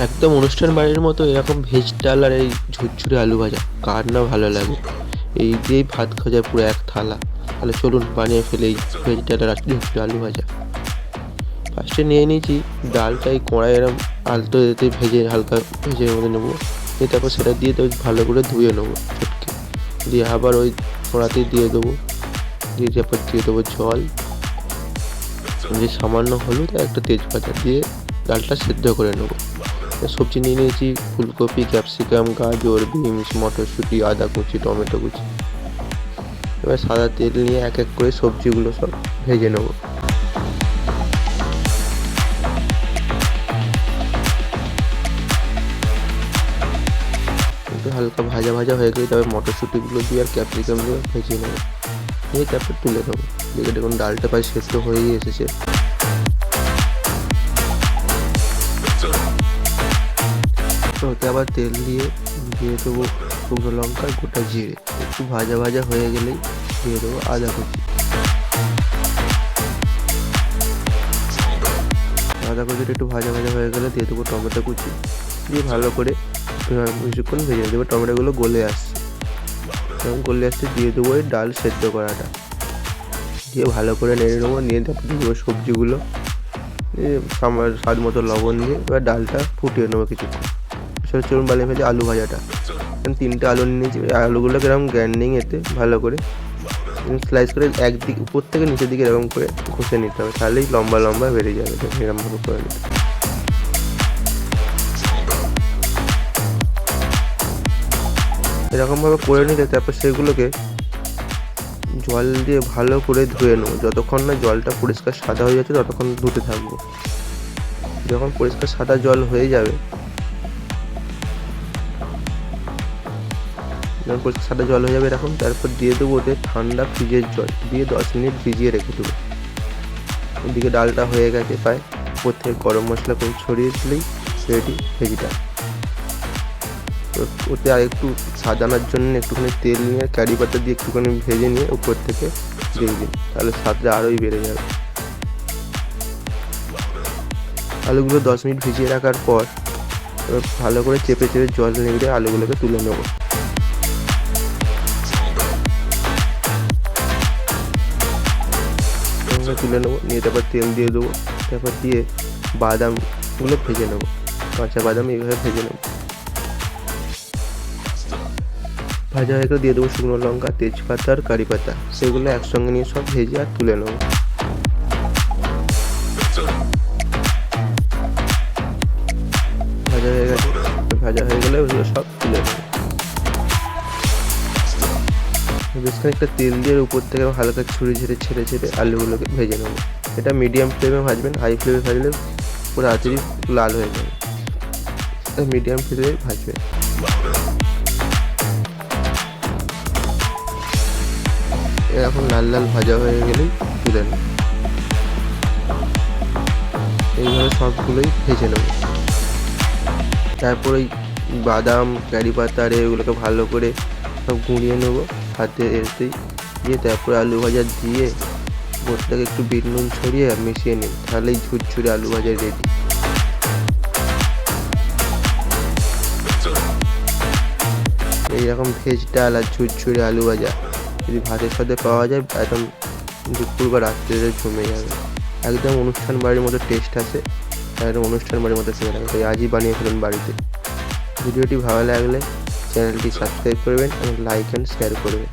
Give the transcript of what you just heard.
একদম অনুষ্ঠান বাড়ির মতো এরকম ভেজ ডাল আর এই ঝুরঝুরে আলু ভাজা কার না ভালো লাগে। এই দিয়েই ভাত খাওয়া যায় পুরো এক থালা। তাহলে চলুন বানিয়ে ফেলি এই ভেজ ডাল আর ঝুরঝুরে আলু ভাজা। ফার্স্টে নিয়ে নিয়েছি ডালটা এই কড়াই এরম আলতো এতে ভেজে হালকা ভেজে মধ্যে নেবো, দিয়ে তারপর সেটা দিয়ে তো ভালো করে ধুয়ে নেবো চটকে, দিয়ে আবার ওই কড়াতেই দিয়ে দেবো, দিয়ে তারপর দিয়ে দেবো জল, যে সামান্য হলুদ আর একটা তেজপাতা দিয়ে ডালটা সেদ্ধ করে নেবো। সবজি নিয়ে নিয়েছি ফুলকপি, ক্যাপসিকাম, গাজর, বিনস, মটরশুঁটি, আদা কুচি, টমেটো কুচি। এবার সাদা তেল নিয়ে এক এক করে সবজিগুলো সব ভেজে নেবো। একটু হালকা ভাজা ভাজা হয়ে গেলে তবে মটরশুঁটিগুলো দিয়ে আর ক্যাপসিকাম দিয়ে ভেজে নেবো, নিয়ে তারপর তুলে নেবো। দেখে দেখুন ডালটা প্রায় সেদ্ধ হয়েই এসেছে। ওতে আবার তেল দিয়ে দেবো শুকনো লঙ্কা, গোটা জিরে। একটু ভাজা ভাজা হয়ে গেলেই দিয়ে দেবো আদা কুচি। আদা কুচিটা একটু ভাজা ভাজা হয়ে গেলে দিয়ে দেবো টমেটো কুচি, দিয়ে ভালো করে কিছুক্ষণ ভেজে দেবো। টমেটোগুলো গলে আসছে, যখন গলে আসছে দিয়ে দেবো ওই ডাল সেদ্ধ করাটা, দিয়ে ভালো করে নেড়ে নেবো। নিয়ে তারপর দিয়ে দেবো সবজিগুলো, স্বাদ মতো লবণ দিয়ে এবার ডালটা ফুটিয়ে নেবো কিছুক্ষণ। সেটা চলুন বানিয়ে ফেলি আলু ভাজাটা। 3টে আলু নিয়েছি, আলুগুলোকে এরকম গ্রাইন্ডিং এতে ভালো করে স্লাইস করে একদিক উপর থেকে নিচের দিকে এরকম করে ঘষে নিতে হবে, তাহলেই লম্বা লম্বা বেরিয়ে যাবে। এরকমভাবে করে নিতে এরকমভাবে করে নিতে তারপর সেগুলোকে জল দিয়ে ভালো করে ধুয়ে নেবো। যতক্ষণ না জলটা পরিষ্কার সাদা হয়ে যাচ্ছে ততক্ষণ ধুতে থাকবো। যখন পরিষ্কার সাদা জল হয়ে যাবে, যখন পরিষ্কার সাদা জল হয়ে যাবে এরকম, তারপর দিয়ে দেবো ওতে ঠান্ডা ফ্রিজের জল, দিয়ে 10 মিনিট ভিজিয়ে রেখে দেবো। ওদিকে ডালটা হয়ে গেছে প্রায়, উপর থেকে গরম মশলা করে ছড়িয়ে দিলেই রেডি ভেজ ডাল। ওতে আর একটু সাজানোর জন্য একটুখানি তেল নিয়ে কারি পাতা দিয়ে একটুখানি ভেজে নিয়ে উপর থেকে দিয়ে দিন, তাহলে স্বাদটা আরোই বেড়ে যাবে। আলুগুলো 10 মিনিট ভিজিয়ে রাখার পর এবার ভালো করে চেপে চেপে জল নিয়ে আলুগুলোকে তুলে নেবো। তুলে নেবো, নিয়ে তারপর তেল দিয়ে দেবো, তারপর দিয়ে বাদামগুলো ভেজে নেবো। কাঁচা বাদাম এইভাবে ভেজে নেবো। ভাজা হয়ে গেলে দিয়ে দেবো শুকনো লঙ্কা, তেজপাতা আর কারি পাতা, সেগুলো একসঙ্গে নিয়ে সব ভেজে আর তুলে নেবো। ভাজা হয়ে গেছে, ভাজা হয়ে গেলে ওগুলো সব তুলে নেবো। বেশ খানিকটা তেল দিয়ে উপর থেকে হালকা ছুরি ছেড়ে ছেড়ে ছেড়ে আলুগুলোকে ভেজে নেবো। এটা মিডিয়াম ফ্লেমে ভাজবেন, হাই ফ্লেমে ভাজলে পুরো তাড়াতাড়ি লাল হয়ে যাবে। মিডিয়াম ফ্লেমে ভাজবেন। এরকম লাল লাল ভাজা হয়ে গেলেই তুলে নেব। এইভাবে সবগুলোই ভেজে নেব। তারপর ওই বাদাম, কারি পাতা আর এগুলোকে ভালো করে সব গুঁড়িয়ে নেবো হাতে এতেই, দিয়ে তারপরে আলু ভাজা দিয়ে ওপর থেকে একটু বিট নুন ছড়িয়ে মিশিয়ে নিন, তাহলেই ঝুরঝুরে আলু ভাজা রেডি। এইরকম ভেজ ডাল আর ঝুরঝুরে আলু ভাজা যদি ভাতের সাথে পাওয়া যায় একদম দুপুর বা রাত্রে জমে যাবে। একদম অনুষ্ঠান বাড়ির মতো টেস্ট আসে, একদম অনুষ্ঠান বাড়ির মতো খেয়ে লাগে। তাই আজই বানিয়ে ফেলুন বাড়িতে। ভিডিওটি ভালো লাগলে চ্যানেলটি সাবস্ক্রাইব করবেন এবং লাইক অ্যান্ড শেয়ার করবেন।